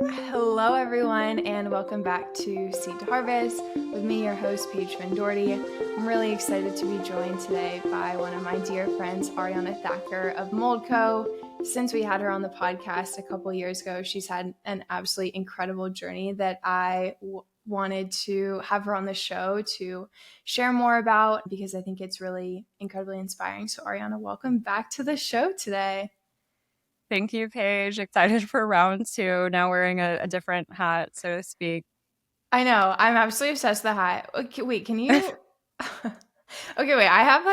Hello, everyone, and welcome back to Seed to Harvest with me, your host, Paige Finn Doherty. I'm really excited to be joined today by one of my dear friends, Ariana Thacker of MoldCo. Since we had her on the podcast a couple years ago, she's had an absolutely incredible journey that I wanted to have her on the show to share more about because I think it's really incredibly inspiring. So, Ariana, welcome back to the show today. Thank you, Paige. Excited for round two. Now wearing a different hat, so to speak. I know. I'm absolutely obsessed with the hat. Okay, wait, can you? Okay, wait. I have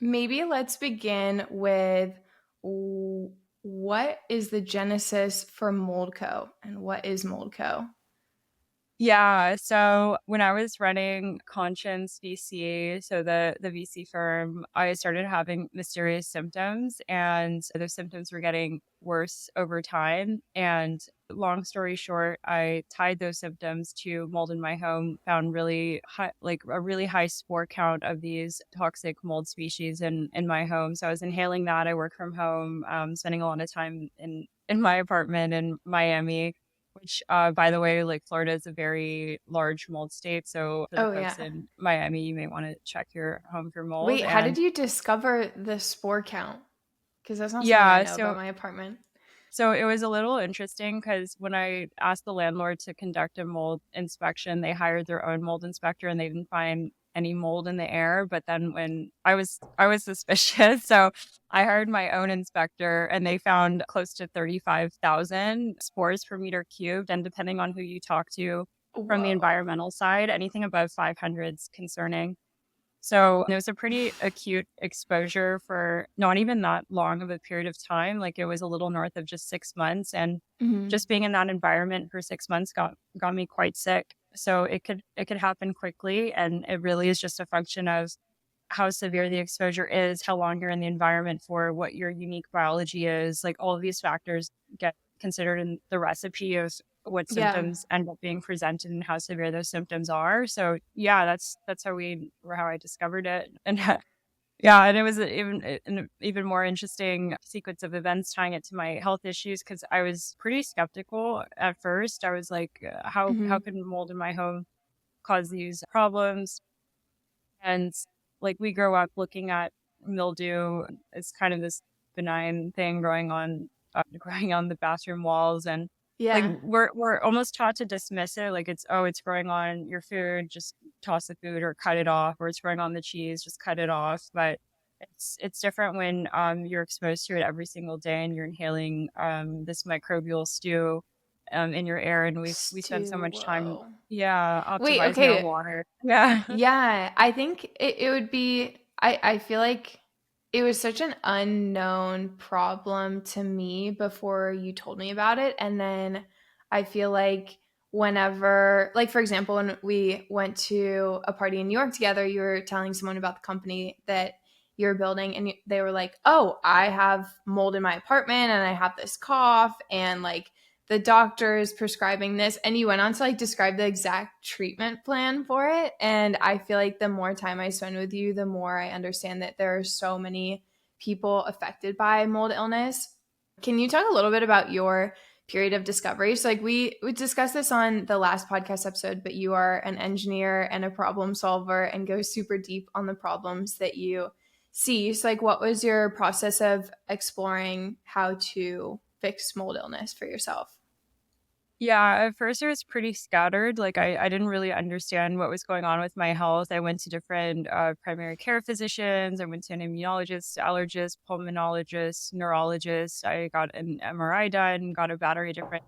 maybe let's begin with what is the genesis for MoldCo and what is MoldCo? Yeah, so when I was running Conscience VC, so the VC firm, I started having mysterious symptoms, and those symptoms were getting worse over time. And long story short, I tied those symptoms to mold in my home, found really high, like a really high spore count of these toxic mold species in my home. So I was inhaling that. I work from home, spending a lot of time in my apartment in Miami, which, by the way, like Florida is a very large mold state. So for the Oh, folks yeah. in Miami, you may want to check your home for mold. Wait, how did And you discover the spore count? Because that's not something I yeah, know about my apartment. so it was a little interesting because when I asked the landlord to conduct a mold inspection, they hired their own mold inspector and they didn't find any mold in the air. But then when I was suspicious, so I hired my own inspector and they found close to 35,000 spores per meter cubed. And depending on who you talk to from the Whoa. environmental side, anything above 500 is concerning. So it was a pretty acute exposure for not even that long of a period of time. Like it was a little north of just 6 months. And Hmm. just being in that environment for 6 months got me quite sick. So it could happen quickly. And it really is just a function of how severe the exposure is, how long you're in the environment for, what your unique biology is. Like all of these factors get considered in the recipe of what Yeah. symptoms end up being presented and how severe those symptoms are. So yeah, that's how I discovered it. And yeah, and it was an even more interesting sequence of events tying it to my health issues because I was pretty skeptical at first. I was like, how Hmm. could mold in my home cause these problems? And like we grow up looking at mildew as kind of this benign thing growing on the bathroom walls, and like Yeah. we're almost taught to dismiss it, like it's growing on your food, just toss the food or cut it off, or it's growing on the cheese, just cut it off. But it's different when you're exposed to it every single day and you're inhaling this microbial stew in your air, and we spend so Stu, much time, whoa. yeah, Wait, optimizing our okay. water. Yeah. Yeah, I think it would be, I feel like it was such an unknown problem to me before you told me about it. And then I feel like whenever, like, for example, when we went to a party in New York together, you were telling someone about the company that you're building, and they were like, oh, I have mold in my apartment and I have this cough, and like, the doctor is prescribing this, and you went on to like describe the exact treatment plan for it. And I feel like the more time I spend with you, the more I understand that there are so many people affected by mold illness. Can you talk a little bit about your period of discovery? So like we discussed this on the last podcast episode, but you are an engineer and a problem solver and go super deep on the problems that you see. So like what was your process of exploring how to fix mold illness for yourself? Yeah, at first it was pretty scattered. Like I didn't really understand what was going on with my health. I went to different primary care physicians. I went to an immunologist, allergist, pulmonologist, neurologist. I got an MRI done, got a battery of different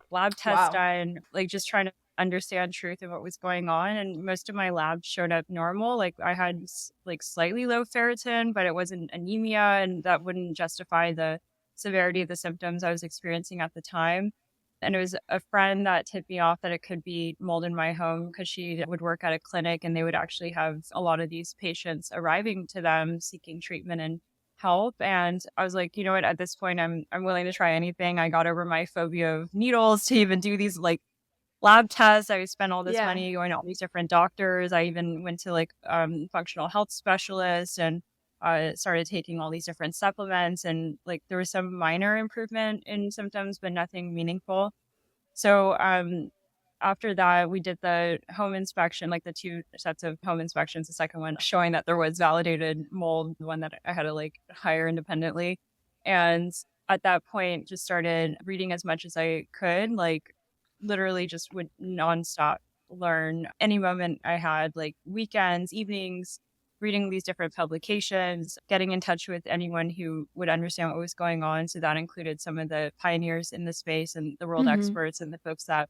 lab tests Wow. done, like just trying to understand truth of what was going on. And most of my labs showed up normal. Like I had like slightly low ferritin, but it wasn't anemia, and that wouldn't justify the severity of the symptoms I was experiencing at the time. And it was a friend that tipped me off that it could be mold in my home because she would work at a clinic and they would actually have a lot of these patients arriving to them seeking treatment and help. And I was like, you know what, at this point I'm willing to try anything. I got over my phobia of needles to even do these like lab tests. I spent all this Yeah. money going to all these different doctors. I even went to like functional health specialists and started taking all these different supplements, and like there was some minor improvement in symptoms but nothing meaningful. So after that, we did the home inspection, like the two sets of home inspections, the second one showing that there was validated mold, the one that I had to like hire independently. And at that point, just started reading as much as I could, like literally just would nonstop learn any moment I had, like weekends, evenings, reading these different publications, getting in touch with anyone who would understand what was going on. So that included some of the pioneers in the space and the world Mm-hmm. experts and the folks that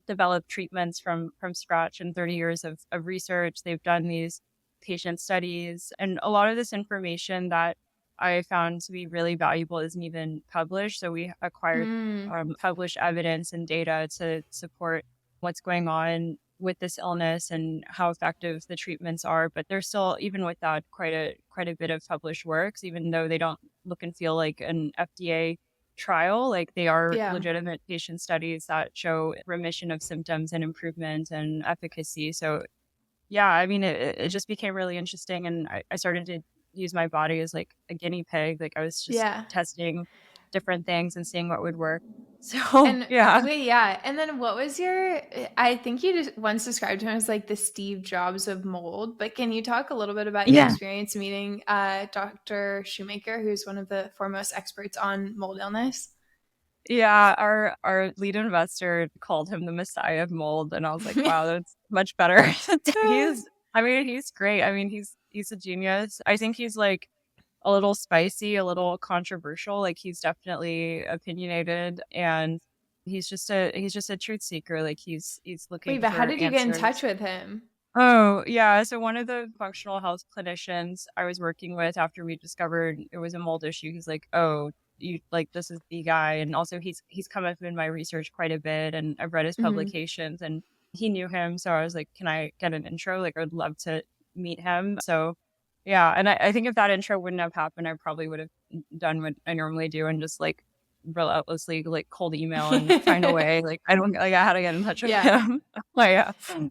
developed treatments from scratch and 30 years of research. They've done these patient studies, and a lot of this information that I found to be really valuable isn't even published. So we acquired Mm. published evidence and data to support what's going on with this illness and how effective the treatments are. But there's still, even with that, quite a bit of published works, even though they don't look and feel like an FDA trial. Like they are Yeah. legitimate patient studies that show remission of symptoms and improvement and efficacy. So yeah, I mean, it just became really interesting. And I started to use my body as like a guinea pig. Like I was just Yeah. testing different things and seeing what would work. So And yeah. wait, yeah. And then what was your, I think you just once described him as like the Steve Jobs of mold, but can you talk a little bit about your Yeah. experience meeting Dr. Shoemaker, who's one of the foremost experts on mold illness? Yeah, our lead investor called him the Messiah of mold, and I was like, wow, that's much better. I mean, he's great. I mean, he's a genius. I think he's like a little spicy, a little controversial. Like he's definitely opinionated, and he's just a truth seeker. Like he's Wait, looking but how for did you get in touch answers. with him? Oh, yeah. So one of the functional health clinicians I was working with after we discovered it was a mold issue, he's like, "Oh, you like this is the guy." And also he's come up in my research quite a bit and I've read his Hmm. publications and he knew him. So I was like, "Can I get an intro? Like I'd love to meet him." So yeah, and I think if that intro wouldn't have happened, I probably would have done what I normally do and just like relentlessly like cold email and find a way. Like I don't like I had to get in touch with Yeah. him. Like yeah.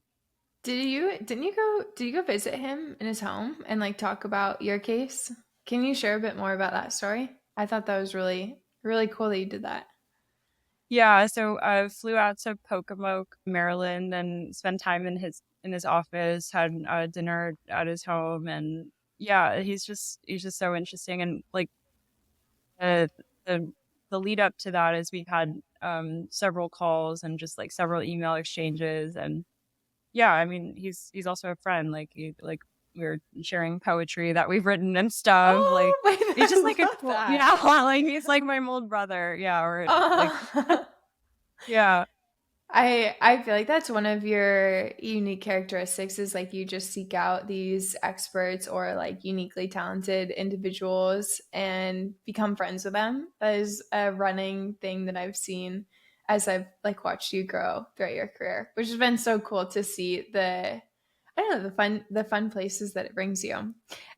Did you go visit him in his home and like talk about your case? Can you share a bit more about that story? I thought that was really, really cool that you did that. Yeah, so I flew out to Pocomoke, Maryland, and spent time in his office. Had dinner at his home, and yeah, he's just so interesting. And like uh, the the lead up to that is we've had several calls and just like several email exchanges, and yeah, I mean he's also a friend. Like we were sharing poetry that we've written and stuff. Like Oh, wait, he's just I like a love cool that. yeah, like he's like my old brother. Yeah, or like Oh. yeah. I feel like that's one of your unique characteristics is like you just seek out these experts or like uniquely talented individuals and become friends with them. That is a running thing that I've seen as I've like watched you grow throughout your career, which has been so cool to see the I don't know the fun places that it brings you.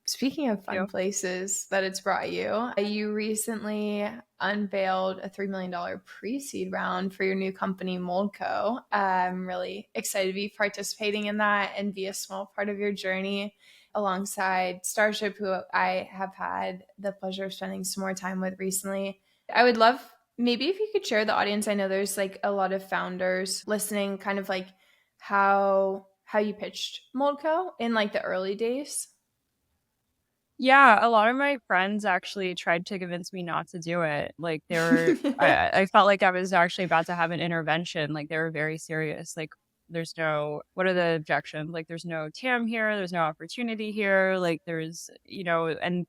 Speaking of fun You. places that it's brought you, you recently unveiled a $3 million pre-seed round for your new company, MoldCo. I'm really excited to be participating in that and be a small part of your journey alongside Starship, who I have had the pleasure of spending some more time with recently. I would love maybe if you could share the audience. I know there's like a lot of founders listening, kind of like how you pitched MoldCo in like the early days. Yeah, a lot of my friends actually tried to convince me not to do it. Like they were, I felt like I was actually about to have an intervention. Like they were very serious. Like there's no, what are the objections? Like there's no TAM here. There's no opportunity here. Like there's, and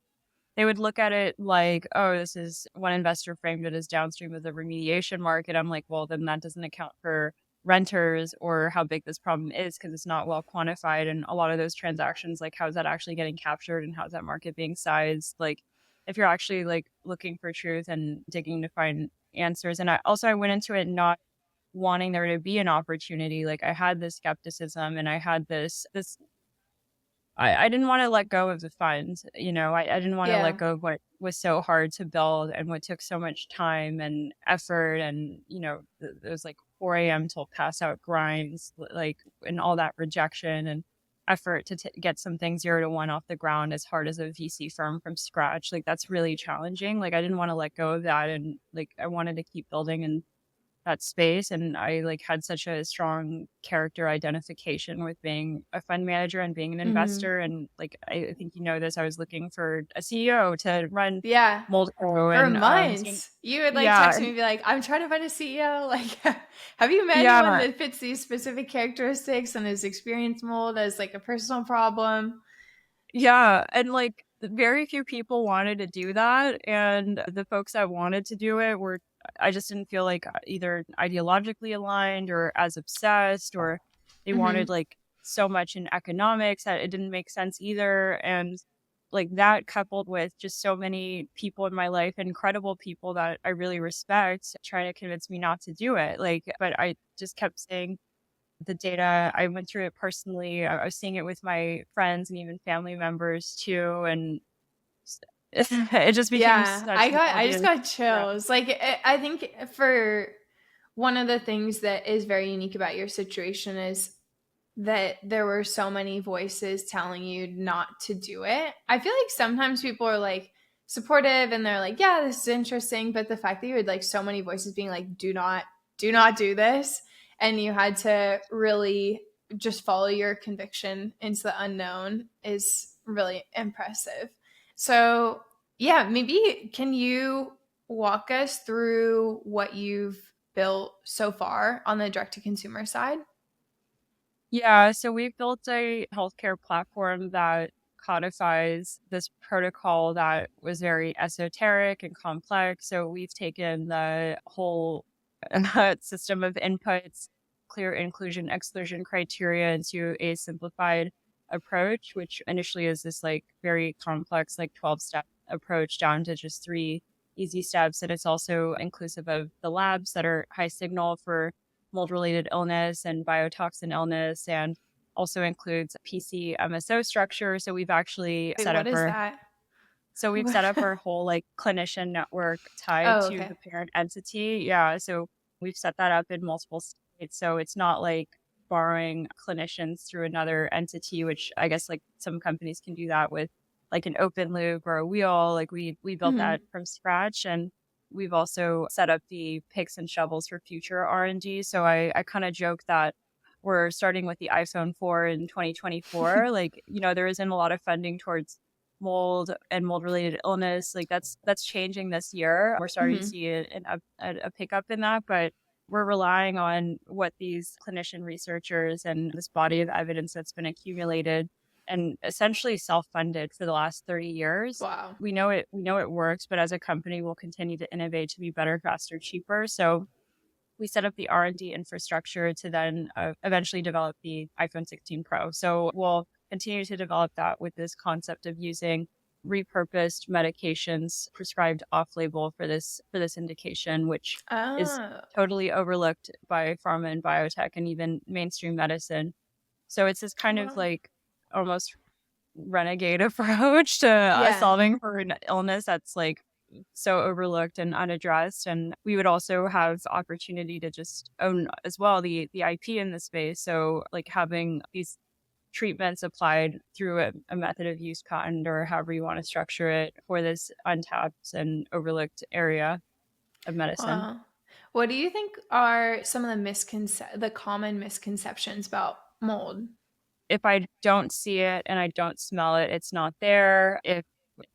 they would look at it like, oh, this is one investor framed it as downstream of the remediation market. I'm like, well, then that doesn't account for renters or how big this problem is because it's not well quantified. And a lot of those transactions, like, how is that actually getting captured and how's that market being sized? Like, if you're actually like looking for truth and digging to find answers. And I went into it not wanting there to be an opportunity. Like I had this skepticism and I had this I didn't want to let go of the fund. I didn't want to let Yeah. go of what was so hard to build and what took so much time and effort. And, there was like 4 a.m. till pass out grinds, like, and all that rejection and effort to get something 0 to 1 off the ground as hard as a VC firm from scratch. Like, that's really challenging. Like, I didn't want to let go of that. And like, I wanted to keep building. And that space. And I like had such a strong character identification with being a fund manager and being an Mhm. investor. And like, I think you know this, I was looking for a CEO to run Yeah. MoldCo For and months. You would like yeah, text me and be like, I'm trying to find a CEO. Like, have you met anyone yeah, that fits these specific characteristics and has experienced mold as like a personal problem? yeah. And like very few people wanted to do that. And the folks that wanted to do it were, I just didn't feel like either ideologically aligned or as obsessed, or they wanted Hmm. like so much in economics that it didn't make sense either. And like that coupled with just so many people in my life, incredible people that I really respect, trying to convince me not to do it. Like, but I just kept saying, the data. I went through it personally. I was seeing it with my friends and even family members too. And it just became Yeah, such an I just obvious. got Yeah. chills. Like, I think for one of the things that is very unique about your situation is that there were so many voices telling you not to do it. I feel like sometimes people are like supportive and they're like, yeah, this is interesting. But the fact that you had like so many voices being like, do not do this. And you had to really just follow your conviction into the unknown is really impressive. So, yeah, maybe can you walk us through what you've built so far on the direct to consumer side? Yeah. So we've built a healthcare platform that codifies this protocol that was very esoteric and complex. So we've taken the whole system of inputs, clear inclusion, exclusion criteria into a simplified approach, which initially is this like very complex, like 12-step approach down to just three easy steps. And it's also inclusive of the labs that are high signal for mold related illness and biotoxin illness, and also includes PC MSO structure. So we've actually Wait, set what up is our that? whole like clinician network tied Oh, to okay. the parent entity. Yeah. So we've set that up in multiple states. So it's not like borrowing clinicians through another entity, which I guess like some companies can do that with like an open loop or a wheel. Like we built that Mhm. from scratch. And we've also set up the picks and shovels for future R&D. So I kind of joke that we're starting with the iPhone 4 in 2024. Like, you know, there isn't a lot of funding towards mold and mold related illness. Like that's changing this year. We're starting to Mhm. see a pickup in that, but we're relying on what these clinician researchers and this body of evidence that's been accumulated and essentially self-funded for the last 30 years. Wow. We know it works, but as a company we'll continue to innovate to be better, faster, cheaper. So we set up the R&D infrastructure to then eventually develop the iPhone 16 Pro. So we'll continue to develop that with this concept of using repurposed medications prescribed off-label for this indication, which is Oh. totally overlooked by pharma and biotech and even mainstream medicine. So it's this kind of Wow. like almost renegade approach to Yeah. solving for an illness that's like so overlooked and unaddressed. And we would also have opportunity to just own as well the IP in the space. So like having these treatments applied through a method of use patent or however you want to structure it for this untapped and overlooked area of medicine. Wow. What do you think are some of the common misconceptions about mold? If I don't see it and I don't smell it, it's not there. If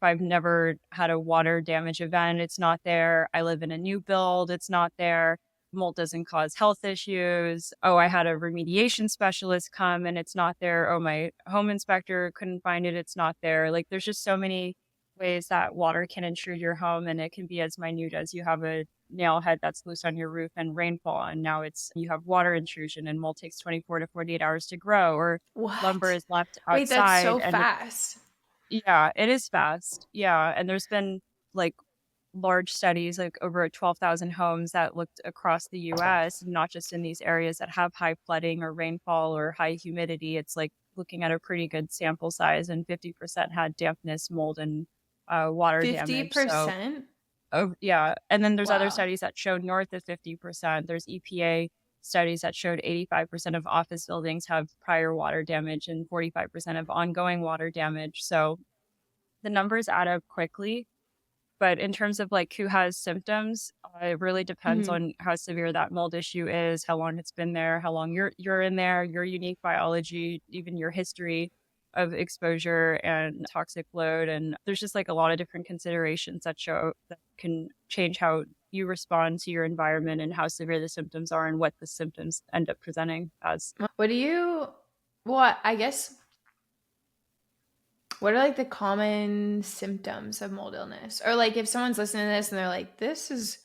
I've never had a water damage event, it's not there. I live in a new build, it's not there. Mold doesn't cause health issues. Oh, I had a remediation specialist come and it's not there. Oh, my home inspector couldn't find it, it's not there. Like there's just so many ways that water can intrude your home, and it can be as minute as you have a nail head that's loose on your roof and rainfall, and now it's you have water intrusion and mold takes 24 to 48 hours to grow, or lumber What? is left Wait, that's outside so and it, fast. yeah, it is fast. Yeah, and there's been like large studies, like over 12,000 homes that looked across the US, not just in these areas that have high flooding or rainfall or high humidity. It's like looking at a pretty good sample size, and 50% had dampness, mold, and water damage. So 50%? oh, yeah. And then there's other Wow. studies that showed north of 50%. There's EPA studies that showed 85% of office buildings have prior water damage and 45% of ongoing water damage. So the numbers add up quickly. But in terms of like who has symptoms, it really depends Hmm. on how severe that mold issue is, how long it's been there, how long you're in there, your unique biology, even your history of exposure and toxic load. And there's just like a lot of different considerations that show that can change how you respond to your environment and how severe the symptoms are and what the symptoms end up presenting as. What do you, well, I guess, what are like the common symptoms of mold illness? Or like if someone's listening to this and they're like, this is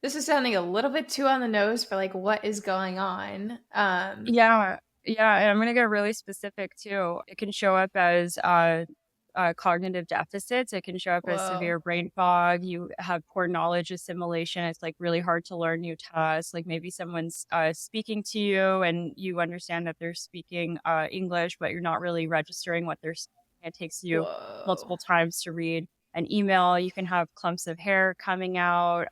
sounding a little bit too on the nose for like what is going on. Yeah, yeah, and I'm gonna get really specific too. It can show up as cognitive deficits. It can show up as Whoa. severe brain fog. You have poor knowledge assimilation. It's like really hard to learn new tasks. Like maybe someone's speaking to you and you understand that they're speaking English, but you're not really registering what they're saying. It takes you Whoa. multiple times to read an email. You can have clumps of hair coming out.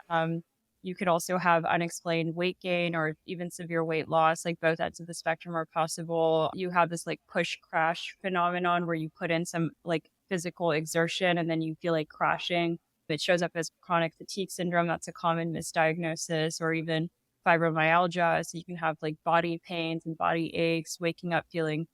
You could also have unexplained weight gain or even severe weight loss. Like both ends of the spectrum are possible. You have this like push crash phenomenon where you put in some like physical exertion and then you feel like crashing. It shows up as chronic fatigue syndrome. That's a common misdiagnosis, or even fibromyalgia. So you can have like body pains and body aches, waking up feeling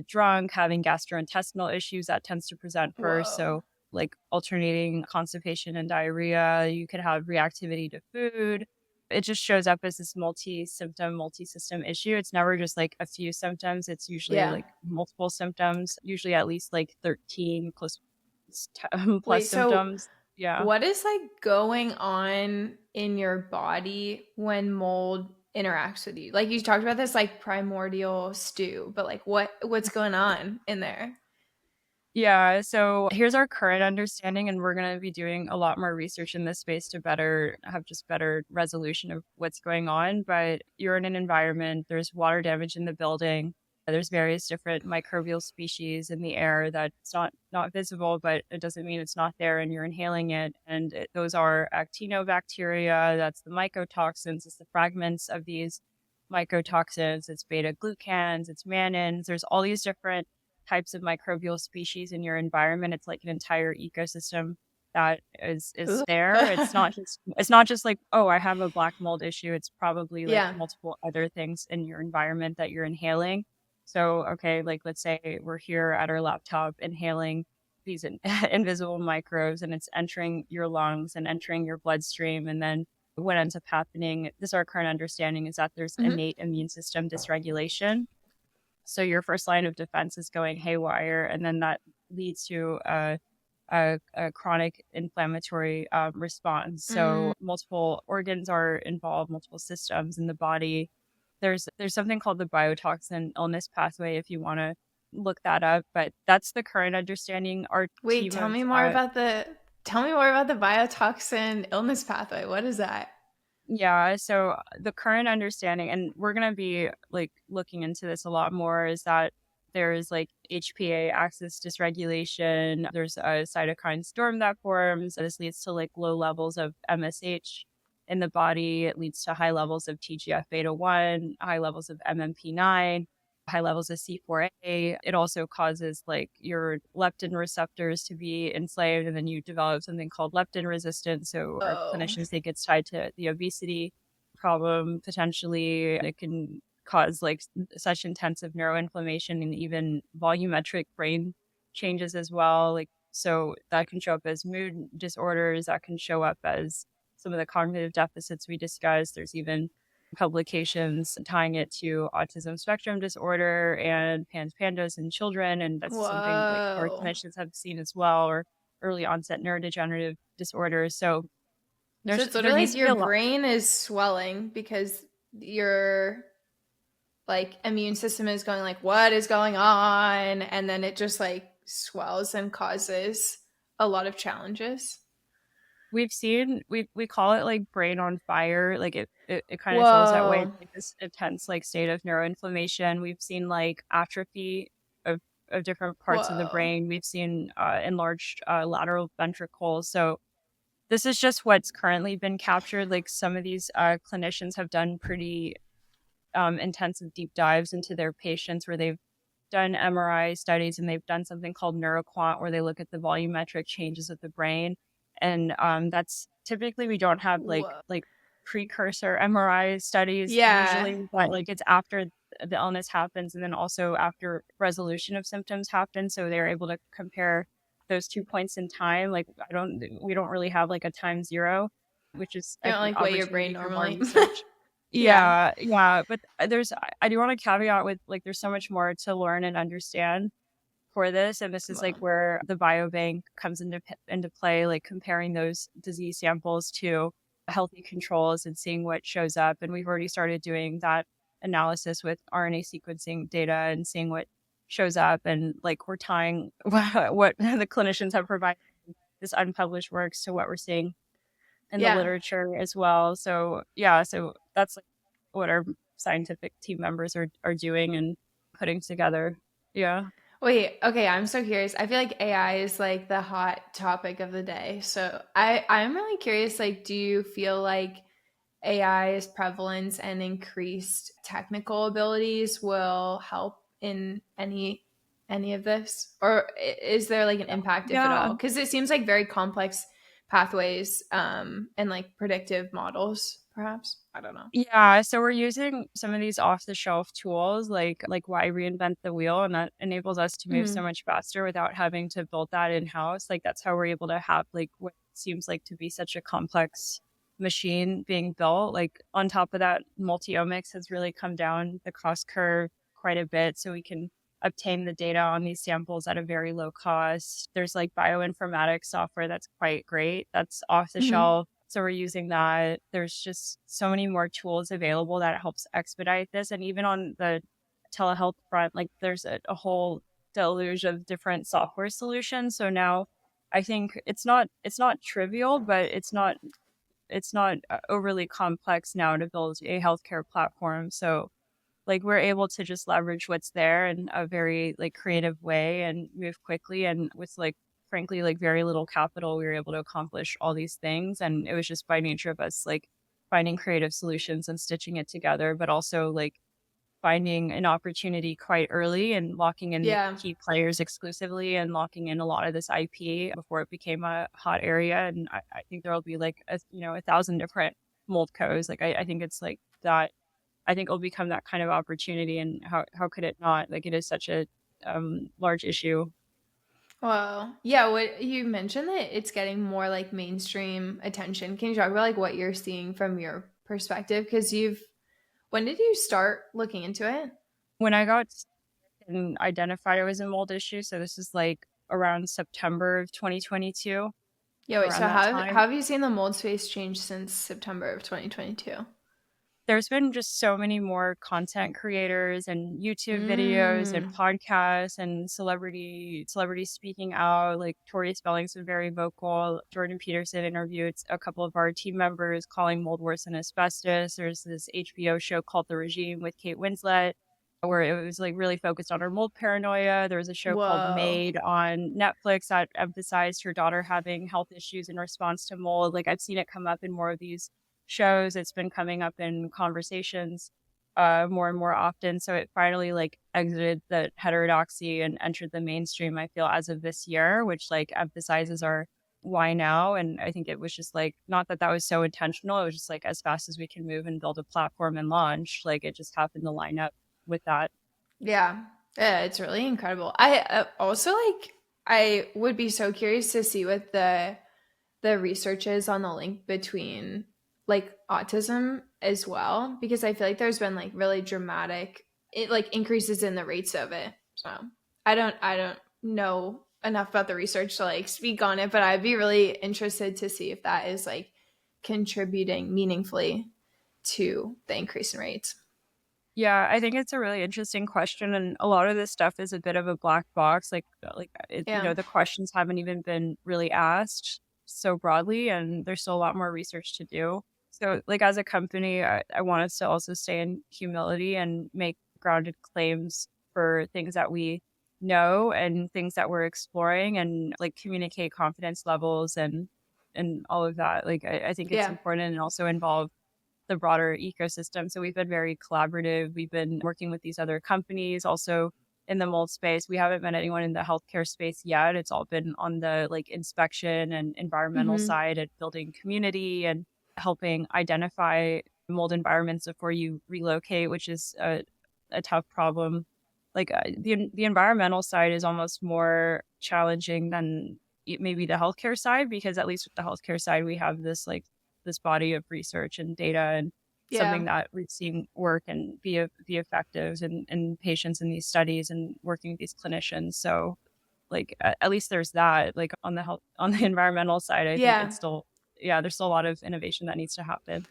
drunk, having gastrointestinal issues that tends to present first. Whoa. So like alternating constipation and diarrhea. You could have reactivity to food. It just shows up as this multi-symptom, multi-system issue. It's never just like a few symptoms. It's usually Yeah. like multiple symptoms, usually at least like 13 plus plus Wait, so symptoms. Yeah. what is like going on in your body when mold interacts with you? Like you talked about this like primordial stew, but like what's going on in there? Yeah, so here's our current understanding, and we're going to be doing a lot more research in this space to better have just better resolution of what's going on. But you're in an environment, there's water damage in the building, there's various different microbial species in the air that's not visible, but it doesn't mean it's not there, and you're inhaling it. And those are actinobacteria, that's the mycotoxins, it's the fragments of these mycotoxins, it's beta glucans, it's mannins. There's all these different types of microbial species in your environment. It's like an entire ecosystem that is Ugh. there. It's not just like, oh, I have a black mold issue. It's probably like Yeah. multiple other things in your environment that you're inhaling. So, okay, like let's say we're here at our laptop inhaling these invisible microbes and it's entering your lungs and entering your bloodstream. And then what ends up happening, this is our current understanding, is that there's Mhm. innate immune system dysregulation. So your first line of defense is going haywire, and then that leads to a chronic inflammatory response. So Mm. multiple organs are involved, multiple systems in the body. There's something called the biotoxin illness pathway if you want to look that up, but that's the current understanding. Our Wait, team tell of me more about the biotoxin illness pathway. What is that? Yeah, so the current understanding, and we're going to be like looking into this a lot more, is that there's like HPA axis dysregulation, there's a cytokine storm that forms. This leads to like low levels of MSH in the body. It leads to high levels of TGF beta 1, high levels of MMP9, high levels of C4A. It also causes like your leptin receptors to be enslaved, and then you develop something called leptin resistance. So our Oh. clinicians think it's tied to the obesity problem potentially. It can cause like such intensive neuroinflammation and even volumetric brain changes as well. Like so that can show up as mood disorders, that can show up as some of the cognitive deficits we discussed. There's even publications tying it to autism spectrum disorder and pandas in children. And that's something like our Whoa. clinicians have seen as well, or early onset neurodegenerative disorders. So So it's there literally needs like to be your a lot. brain is swelling because your like immune system is going like what is going on, and then it just like swells and causes a lot of challenges. We call it like brain on fire. Like it kind of feels that way. Whoa. It's like this intense like state of neuroinflammation. We've seen like atrophy of different parts of the Whoa. brain. We've seen enlarged lateral ventricles. So this is just what's currently been captured. Like some of these clinicians have done pretty intensive deep dives into their patients where they've done MRI studies and they've done something called neuroquant where they look at the volumetric changes of the brain. And that's typically we don't have Whoa. like precursor MRI studies Yeah. usually, but like it's after the illness happens and then also after resolution of symptoms happen. So they're able to compare those 2 points in time. Like we don't really have like a time zero, which is You I don't think like weigh your brain opportunity for more normally. research. Yeah. Yeah, yeah, but I do want to caveat with like there's so much more to learn and understand for this, and this is like Well, where the biobank comes into play, like comparing those disease samples to healthy controls and seeing what shows up. And we've already started doing that analysis with RNA sequencing data and seeing what shows up, and like we're tying what the clinicians have provided this unpublished works to what we're seeing in the yeah. literature as well. So yeah, so that's like what our scientific team members are doing and putting together. Yeah. Wait, okay, I'm so curious. I feel like AI is like the hot topic of the day. So I'm really curious, like, do you feel like AI's prevalence and increased technical abilities will help in any of this? Or is there like an impact if at Yeah. all? Because it seems like very complex pathways and like predictive models, perhaps. I don't know. Yeah, so we're using some of these off-the-shelf tools like why reinvent the wheel, and that enables us to move so Hmm. much faster without having to build that in-house. Like that's how we're able to have like what seems like to be such a complex machine being built. Like on top of that, multi-omics has really come down the cost curve quite a bit, so we can obtain the data on these samples at a very low cost. There's like bioinformatics software that's quite great. That's off the Hmm. shelf, so we're using that. There's just so many more tools available that helps expedite this. And even on the telehealth front, like there's a whole deluge of different software solutions. So now I think it's not trivial, but it's not overly complex now to build a healthcare platform. So like we're able to just leverage what's there in a very like creative way and move quickly, and with like frankly like very little capital we were able to accomplish all these things, and it was just by nature of us like finding creative solutions and stitching it together, but also like finding an opportunity quite early and locking in Yeah. key players exclusively and locking in a lot of this IP before it became a hot area. And I think there'll be like 1,000 different MoldCos. Like I think it's like that. I think it'll become that kind of opportunity, and how could it not? Like it is such a large issue. Well, yeah, what you mentioned that it's getting more like mainstream attention. Can you talk about like what you're seeing from your perspective? Because when did you start looking into it? When I got and identified it was a mold issue, so this is like around September of 2022, Yeah, wait, around so that how time. have you seen the mold space change since September of 2022? There's been just so many more content creators and YouTube videos and Mm, podcasts and celebrities speaking out. Like Tori Spelling's been very vocal. Jordan Peterson interviewed a couple of our team members calling mold worse than asbestos. There's this HBO show called The Regime with Kate Winslet, where it was like really focused on her mold paranoia. There was a show called whoa. Made on Netflix that emphasized her daughter having health issues in response to mold. Like I've seen it come up in more of these shows. It's been coming up in conversations more and more often. So it finally like exited the heterodoxy and entered the mainstream, I feel, as of this year, which like emphasizes our why now. And I think it was just like, not that that was so intentional. It was just like as fast as we can move and build a platform and launch, like it just happened to line up with that. Yeah. Yeah, it's really incredible. I also like I would be so curious to see what the research is on the link between like autism as well because I feel like there's been like really dramatic like increases in the rates of it. So I don't know enough about the research to like speak on it, but I'd be really interested to see if that is like contributing meaningfully to the increase in rates. Yeah, I think it's a really interesting question, and a lot of this stuff is a bit of a black box. Yeah. The questions haven't even been really asked so broadly, and there's still a lot more research to do. So, like as a company, I want us to also stay in humility and make grounded claims for things that we know and things that we're exploring, and like communicate confidence levels and all of that. Like I think it's Yeah. important and also involve the broader ecosystem. So we've been very collaborative. We've been working with these other companies, also in the mold space. We haven't met anyone in the healthcare space yet. It's all been on the like inspection and environmental Mm-hmm. side and building community and helping identify mold environments before you relocate, which is a tough problem. Like the environmental side is almost more challenging than maybe the healthcare side, because at least with the healthcare side we have this like this body of research and data and Yeah. something that we've seen work and be effective in patients in these studies and working with these clinicians. So like at least there's that. Like on the health on the environmental side, I think Yeah. it's still, yeah, there's still a lot of innovation that needs to happen.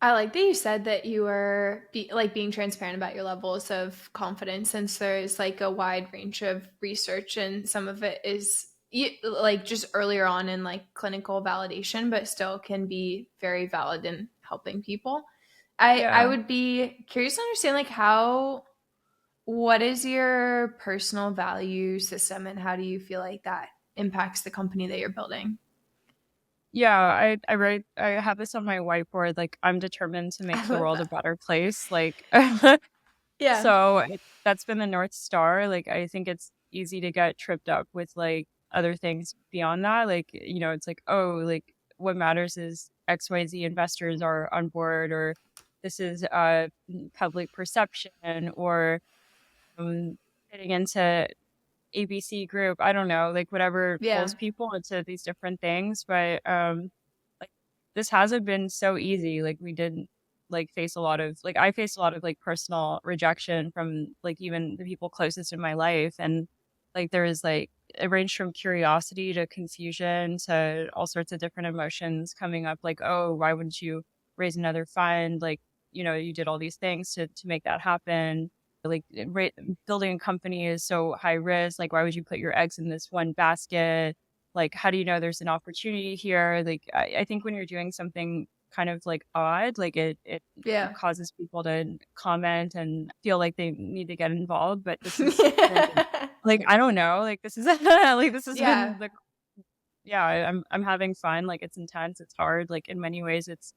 I like that you said that you were like being transparent about your levels of confidence, since there's like a wide range of research and some of it is like just earlier on in like clinical validation, but still can be very valid in helping people. I Yeah. would be curious to understand like how what is your personal value system and how do you feel like that impacts the company that you're building? Yeah, I have this on my whiteboard. Like I'm determined to make I the love world a that. better place. Like Yeah. so that's been the North Star. Like I think it's easy to get tripped up with like other things beyond that. Like, you know, it's like, oh, like what matters is XYZ investors are on board, or this is public perception, or fitting into ABC group. I don't know, like whatever Yeah. pulls people into these different things. But like this hasn't been so easy. Like we didn't like face a lot of like I faced a lot of like personal rejection from like even the people closest in my life. And like there is like it ranged from curiosity to confusion to all sorts of different emotions coming up, like, oh, why wouldn't you raise another fund? Like, you know, you did all these things to make that happen. Like building a company is so high risk. Like, why would you put your eggs in this one basket? Like, how do you know there's an opportunity here? Like, I think when you're doing something kind of like odd, like it Yeah. causes people to comment and feel like they need to get involved. But this is like I don't know, like this is like this has Yeah. been the yeah, I'm having fun. Like it's intense, it's hard. Like in many ways, it's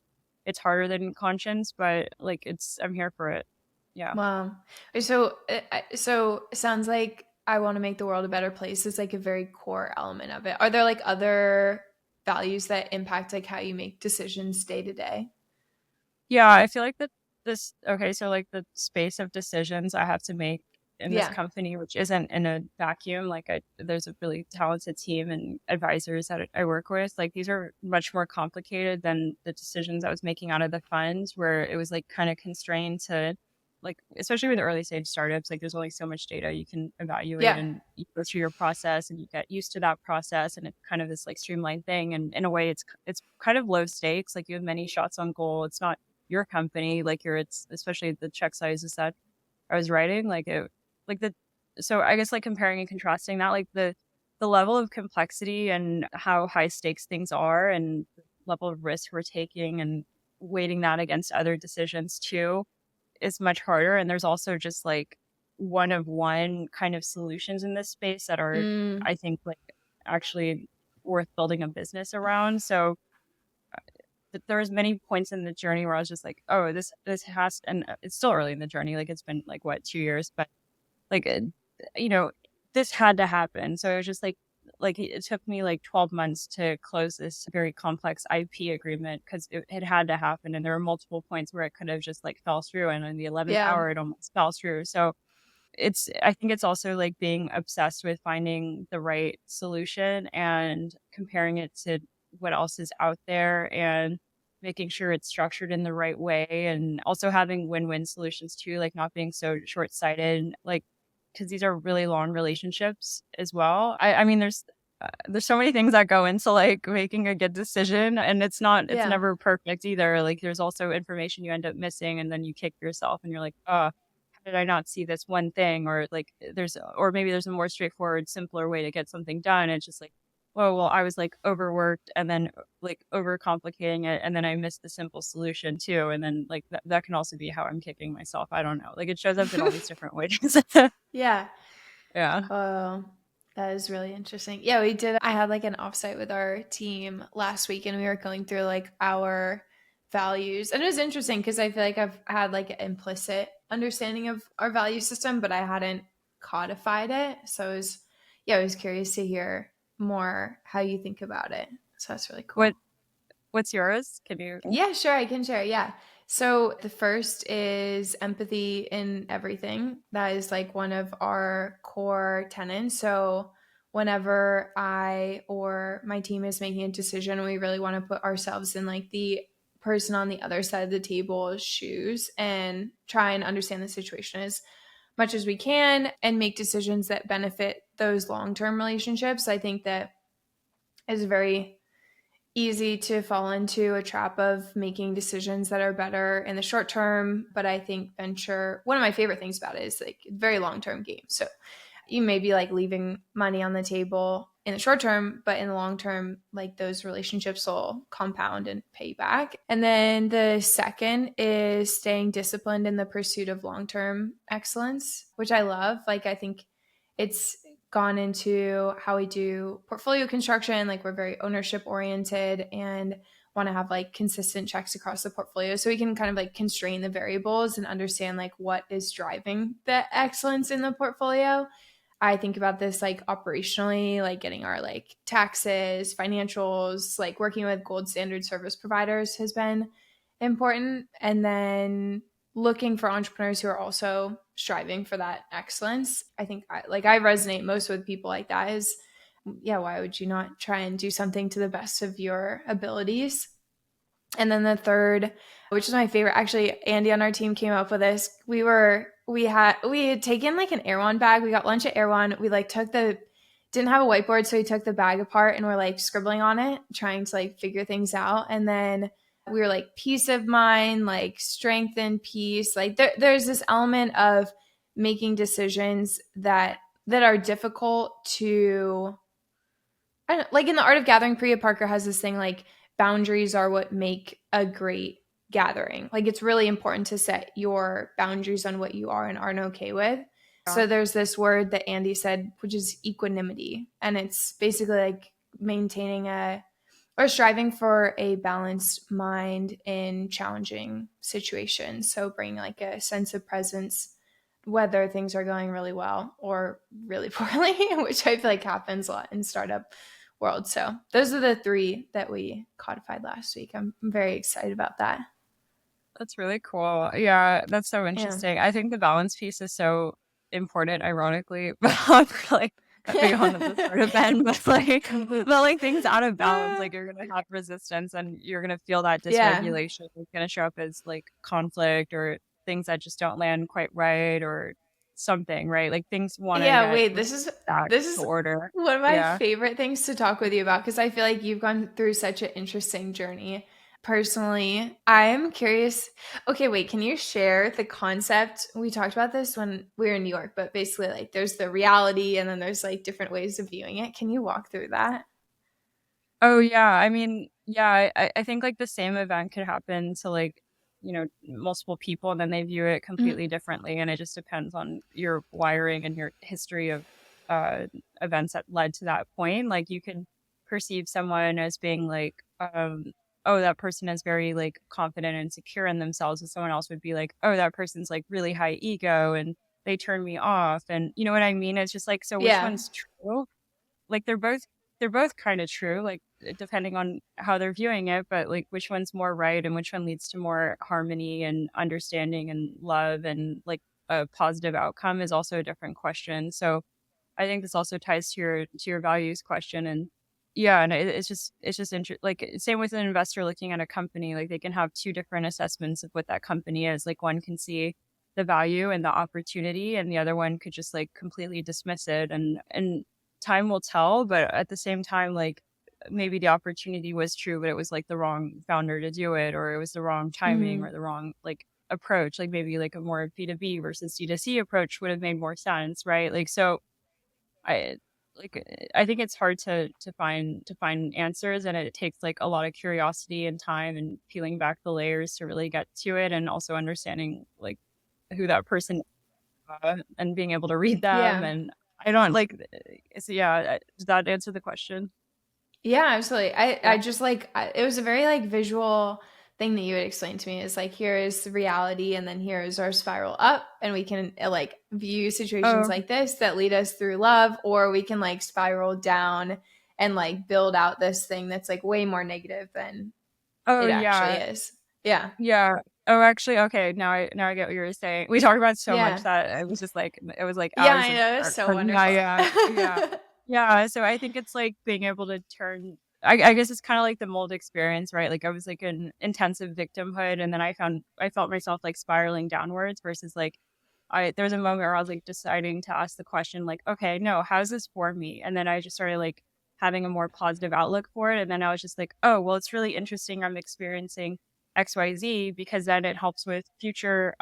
harder than conscience, but like it's I'm here for it. Yeah. Wow. So it sounds like I want to make the world a better place is like a very core element of it. Are there like other values that impact like how you make decisions day to day? Yeah, I feel like that this okay, so like the space of decisions I have to make in this Yeah. company, which isn't in a vacuum, like there's a really talented team and advisors that I work with. Like these are much more complicated than the decisions I was making out of the funds, where it was like kind of constrained to like, especially with early stage startups, like there's only so much data you can evaluate, Yeah. and you go through your process and you get used to that process, and it's kind of this like streamlined thing. And in a way, it's kind of low stakes. Like you have many shots on goal. It's not your company, like it's especially the check sizes that I was writing, like it like the so I guess like comparing and contrasting that, like the level of complexity and how high stakes things are and the level of risk we're taking and weighting that against other decisions too is much harder. And there's also just like one of one kind of solutions in this space that are, Mm, I think, like actually worth building a business around. So there was many points in the journey where I was just like, oh, this has, and it's still early in the journey. Like it's been like what 2 years, but like you know, this had to happen. So it was just like it took me like 12 months to close this very complex IP agreement because it had to happen, and there were multiple points where it could have just like fell through, and in the 11th yeah. hour it almost fell through. So it's I think it's also like being obsessed with finding the right solution and comparing it to what else is out there and making sure it's structured in the right way, and also having win-win solutions too, like not being so short-sighted, like because these are really long relationships as well. I mean there's so many things that go into like making a good decision, and it's Yeah. never perfect either. Like there's also information you end up missing, and then you kick yourself and you're like, oh, did I not see this one thing? Or like or maybe there's a more straightforward, simpler way to get something done. It's just like, oh, well, I was like overworked and then like overcomplicating it. And then I missed the simple solution too. And then like that can also be how I'm kicking myself. I don't know. Like it shows up in all these different ways. Yeah. Yeah. Oh, that is really interesting. Yeah, we did. I had like an offsite with our team last week and we were going through like our values. And it was interesting because I feel like I've had like an implicit understanding of our value system, but I hadn't codified it. So I was curious to hear more how you think about it. So that's really cool. What what's yours? Can you? Yeah, sure, I can share. Yeah. So the first is empathy in everything. That is like one of our core tenets. So whenever I or my team is making a decision, we really want to put ourselves in like the person on the other side of the table's shoes and try and understand the situation as much as we can and make decisions that benefit those long-term relationships. I think that is very easy to fall into a trap of making decisions that are better in the short term. But I think venture, one of my favorite things about it is like very long term game. So you may be like leaving money on the table in the short term, but in the long term, like those relationships will compound and pay back. And then the second is staying disciplined in the pursuit of long term excellence, which I love. Like, I think it's gone into how we do portfolio construction. Like, we're very ownership oriented and want to have like consistent checks across the portfolio so we can kind of like constrain the variables and understand like what is driving the excellence in the portfolio. I think about this like operationally, like getting our like taxes, financials, like working with gold standard service providers has been important. And then looking for entrepreneurs who are also striving for that excellence. I think I resonate most with people like that is, yeah, why would you not try and do something to the best of your abilities? And then the third, which is my favorite, actually, Andy on our team came up with this. We had taken like an Erewhon bag. We got lunch at Erewhon. We like didn't have a whiteboard, so we took the bag apart and we're like scribbling on it, trying to like figure things out. And then we were like peace of mind, like strength and peace. Like there's this element of making decisions that are difficult to, I don't know, like in the Art of Gathering, Priya Parker has this thing like boundaries are what make a great gathering. Like, it's really important to set your boundaries on what you are and aren't okay with. Yeah. So there's this word that Andy said, which is equanimity. And it's basically like maintaining or striving for a balanced mind in challenging situations. So bring like a sense of presence, whether things are going really well or really poorly, which I feel like happens a lot in startup world. So those are the three that we codified last week. I'm very excited about that. That's really cool. Yeah, that's so Yeah. interesting. I think the balance piece is so important, ironically, but I'm like big on the sort of end, but like things out of balance, like you're gonna have resistance and you're gonna feel that Yeah. dysregulation. It's gonna show up as like conflict or things that just don't land quite right or something, right? Like things want to Yeah, get wait, back this to is order. one of my Yeah. favorite things to talk with you about because I feel like you've gone through such an interesting journey. Personally, I'm curious. Okay, wait, can you share the concept? We talked about this when we were in New York, but basically, like, there's the reality and then there's like different ways of viewing it. Can you walk through that? Oh yeah, I mean, yeah, I think like the same event could happen to like, multiple people and then they view it Mhm. completely differently. And it just depends on your wiring and your history of uh events that led to that point. Like you can perceive someone as being like, oh, that person is very like confident and secure in themselves, and someone else would be like, oh, that person's like really high ego and they turn me off. And you know what I mean? It's just like, so which Yeah. one's true? Like they're both kind of true, like depending on how they're viewing it, but like which one's more right and which one leads to more harmony and understanding and love and like a positive outcome is also a different question. So I think this also ties to your values question. And yeah, and it's just like same with an investor looking at a company, like they can have two different assessments of what that company is. Like one can see the value and the opportunity and the other one could just like completely dismiss it. And time will tell, but at the same time, like maybe the opportunity was true but it was like the wrong founder to do it, or it was the wrong timing Hmm. or the wrong like approach. Like maybe like a more B2B versus D2C approach would have made more sense, right? Like so I I think it's hard to find answers, and it takes like a lot of curiosity and time and peeling back the layers to really get to it, and also understanding like who that person and being able to read them. Yeah. And I don't like so yeah, does that answer the question? Yeah, absolutely. I Yeah. just like it was a very like visual thing that you would explain to me is like, here is the reality, and then here is our spiral up, and we can like view situations Oh, like this that lead us through love, or we can like spiral down and like build out this thing that's like way more negative than oh it actually yeah, is. Yeah. yeah. Oh, actually, okay. Now I get what you were saying. We talked about so much Yeah. that it was just like it was like Yeah, hours I of know. It's so talking. Yeah, wonderful. yeah, yeah, yeah. So I think it's like being able to turn. I guess it's kind of like the mold experience, right? Like I was like in intensive victimhood, and then I felt myself like spiraling downwards versus like there was a moment where I was like deciding to ask the question like, okay, no, how's this for me? And then I just started like having a more positive outlook for it. And then I was just like, oh, well, it's really interesting. I'm experiencing XYZ because then it helps with future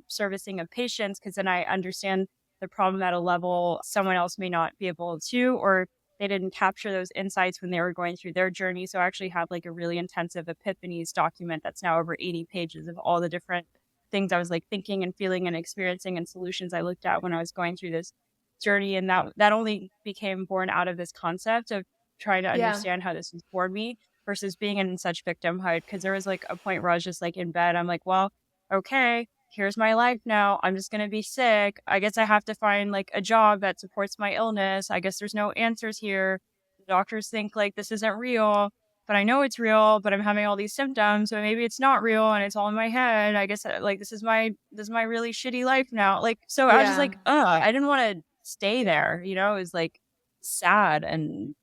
servicing of patients because then I understand the problem at a level someone else may not be able to, or they didn't capture those insights when they were going through their journey. So I actually have like a really intensive epiphanies document that's now over 80 pages of all the different things I was like thinking and feeling and experiencing and solutions I looked at when I was going through this journey. And that only became born out of this concept of trying to Yeah. understand how this was for me versus being in such victimhood. Cause there was like a point where I was just like in bed. I'm like, well, okay, here's my life now. I'm just going to be sick. I guess I have to find like a job that supports my illness. I guess there's no answers here. The doctors think like this isn't real, but I know it's real, but I'm having all these symptoms, so maybe it's not real and it's all in my head. I guess like this is my really shitty life now. Like so I was just Yeah. like, I didn't want to stay there, you know? It was like sad and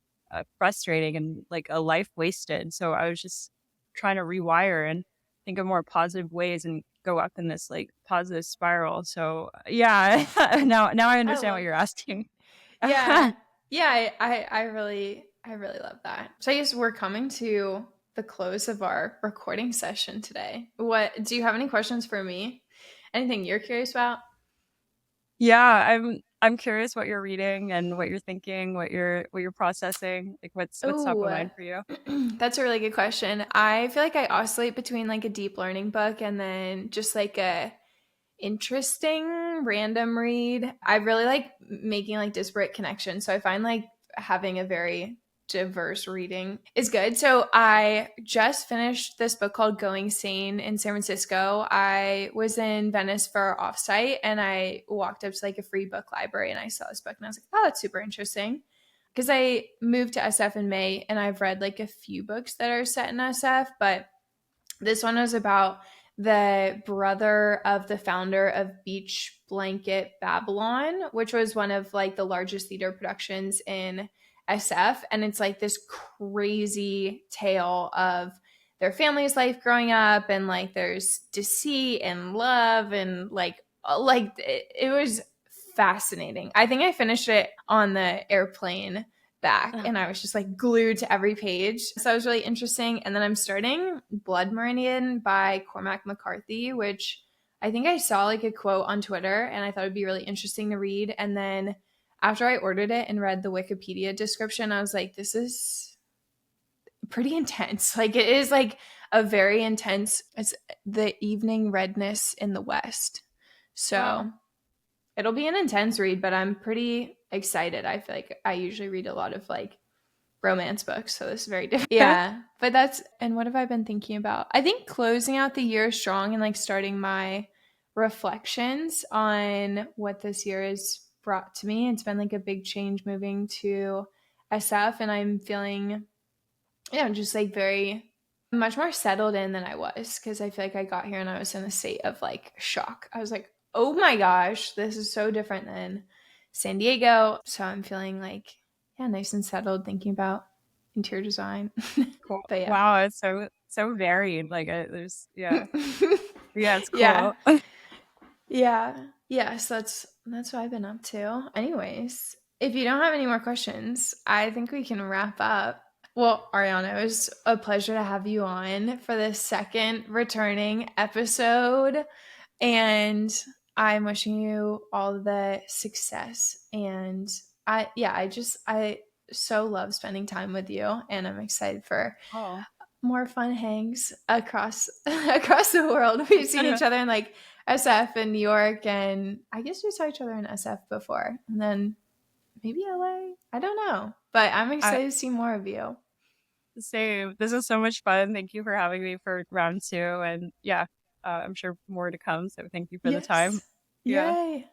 frustrating and like a life wasted. So I was just trying to rewire and think of more positive ways and go up in this like positive spiral. So yeah, now I I understand what love you're that. asking. Yeah. Yeah, I really love that. So I guess we're coming to the close of our recording session today. What do you have any questions for me? Anything you're curious about? Yeah, I'm curious what you're reading and what you're thinking, what you're processing. Like what's top of Oh, mind for you? that's a really good question. I feel like I oscillate between like a deep learning book and then just like a interesting random read. I really like making like disparate connections. So I find like having a very diverse reading is good. So I just finished this book called Going Sane in San Francisco. I was in Venice for offsite and I walked up to like a free book library and I saw this book and I was like, oh, it's super interesting. Because I moved to SF in May and I've read like a few books that are set in SF, but this one was about the brother of the founder of Beach Blanket Babylon, which was one of like the largest theater productions in SF. And it's like this crazy tale of their family's life growing up, and like there's deceit and love, and like it was fascinating. I think I finished it on the airplane back Ugh. and I was just like glued to every page. So it was really interesting. And then I'm starting Blood Meridian by Cormac McCarthy, which I think I saw like a quote on Twitter and I thought it'd be really interesting to read. And then after I ordered it and read the Wikipedia description, I was like, this is pretty intense. Like it is like a very intense, it's the evening redness in the West. Wow. So it'll be an intense read, but I'm pretty excited. I feel like I usually read a lot of like romance books, so this is very different. Yeah, but that's, and what have I been thinking about? I think closing out the year strong and like starting my reflections on what this year has brought to me. It's been like a big change moving to SF, and I'm feeling, yeah, just like very much more settled in than I was because I feel like I got here and I was in a state of like shock. I was like, oh my gosh, this is so different than San Diego. So I'm feeling like, yeah, nice and settled thinking about interior design. Cool. But yeah. Wow, it's so varied. Like there's yeah, it's Yeah. cool. Yeah. Yeah. So that's what I've been up to. Anyways, if you don't have any more questions, I think we can wrap up. Well, Ariana, it was a pleasure to have you on for the second returning episode. And I'm wishing you all the success. And I so love spending time with you. And I'm excited for Oh. more fun hangs across across the world. We've seen each other in like SF in New York, and I guess we saw each other in SF before, and then maybe LA. I don't know, but I'm I excited to see more of you. Same. This is so much fun. Thank you for having me for round two. And yeah, I'm sure more to come. So thank you for the time. Yes. Yeah. Yay.